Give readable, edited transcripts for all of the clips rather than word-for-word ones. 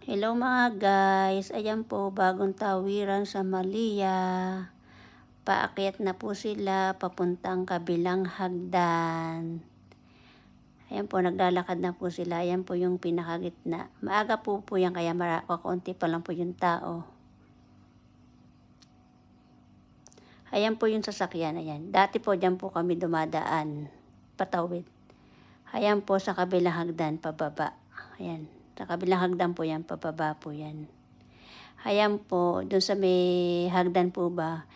Hello mga guys, ayan po bagong tawiran sa Malia. Paakyat na po sila papuntang kabilang hagdan. Ayan po, naglalakad na po sila. Ayan po yung pinakagitna. Maaga po yan kaya kakaunti pa lang po yung tao. Ayan po yung sasakyan. Ayan. Dati po dyan po kami dumadaan. Patawid. Ayan po sa kabilang hagdan pababa. Ayan. Sa kabilang hagdan po yan, pababa po yan. Ayan po, dun sa may hagdan po ba,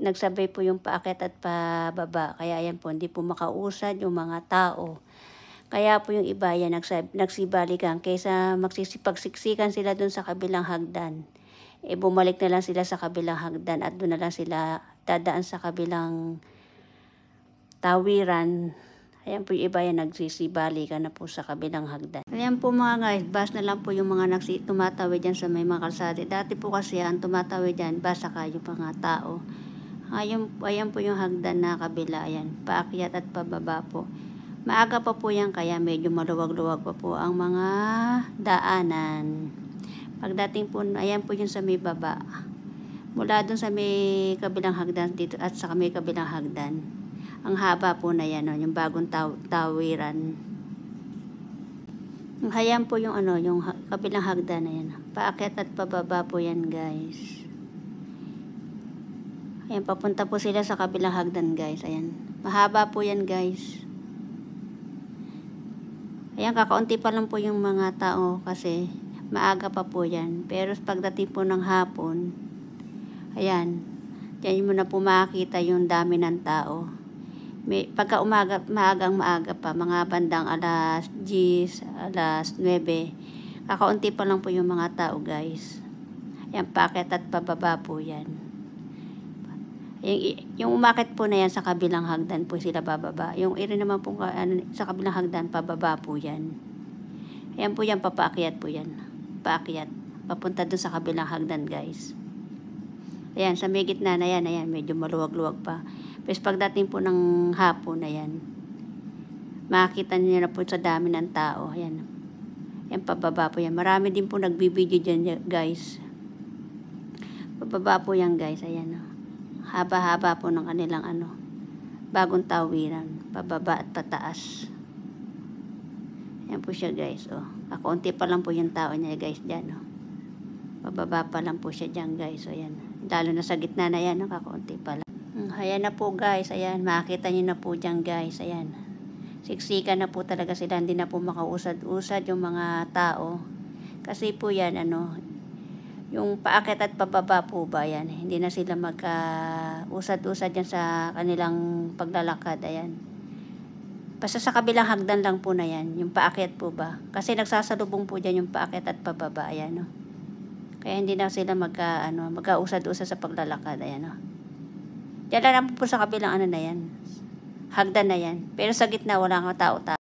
nagsabay po yung paakyat at pababa. Kaya ayan po, hindi po makausad yung mga tao. Kaya po yung iba yan, nagsibalikan. Kaysa magsisipagsiksikan sila dun sa kabilang hagdan. Bumalik na lang sila sa kabilang hagdan at dun na lang sila dadaan sa kabilang tawiran. Ayan po yung iba yan, nagsisibali ka na po sa kabilang hagdan. Ayan po mga guys, bus na lang po yung mga tumatawid dyan sa may mga kalsada. Dati po kasi ang tumatawid dyan, bus saka yung mga tao. Ayan po yung hagdan na kabila, ayan, paakyat at pababa po. Maaga pa po yan, kaya medyo maluwag-luwag pa po ang mga daanan. Pagdating po, ayan po yung sa may baba. Mula dun sa may kabilang hagdan dito at sa may kabilang hagdan. Ang haba po na yan, yung bagong tawiran. Ayan po yung yung kabilang hagdan na yan. Paakyat at pababa po yan guys. Ayan, papunta po sila sa kabilang hagdan guys. Ayan, mahaba po yan guys. Ayan, kakaunti pa lang po yung mga tao kasi maaga pa po yan. Pero pagdating po ng hapon, ayan, dyan mo na po makikita yung dami ng tao. Pagka maaga pa, mga bandang alas 10, alas 9, kakaunti pa lang po yung mga tao guys. Ayan, paakyat at pababa po yan. Yung umakyat po na yan sa kabilang hagdan po sila bababa. Yung iri naman po sa kabilang hagdan, pababa po yan. Ayan po yan, papaakyat po yan. Paakyat, papunta dun sa kabilang hagdan guys. Ayan, sa may gitna na yan, ayan, medyo maluwag-luwag pa. Pero pagdating po ng hapon na yan, makikita niyo na po sa dami ng tao. Ayan, ayan, pababa po yan. Marami din po nagbibideo dyan guys. Pababa po yan guys, ayan. Haba-haba po ng kanilang bagong tawiran. Pababa at pataas. Ayan po siya guys. Kakaunti pa lang po yung tao niya guys dyan. Pababa pa lang po siya dyan guys. Ayan. Lalo na sa gitna na yan, kakaunti pa lang. Ayan na po guys, ayan, makikita nyo na po dyan guys, ayan. Siksikan na po talaga sila, hindi na po makausad-usad yung mga tao. Kasi po yan, yung paakyat at pababa po ba, yan, hindi na sila magka-usad-usad yan sa kanilang paglalakad, ayan. Basta sa kabilang hagdan lang po na yan, yung paakyat po ba. Kasi nagsasalubong po dyan yung paakyat at pababa, ayan, Kaya hindi na sila magka-usad-usad sa paglalakad, ayan, Diyan lang po sa kabilang na yan. Hagdan na yan. Pero sa gitna wala kang tao-tao.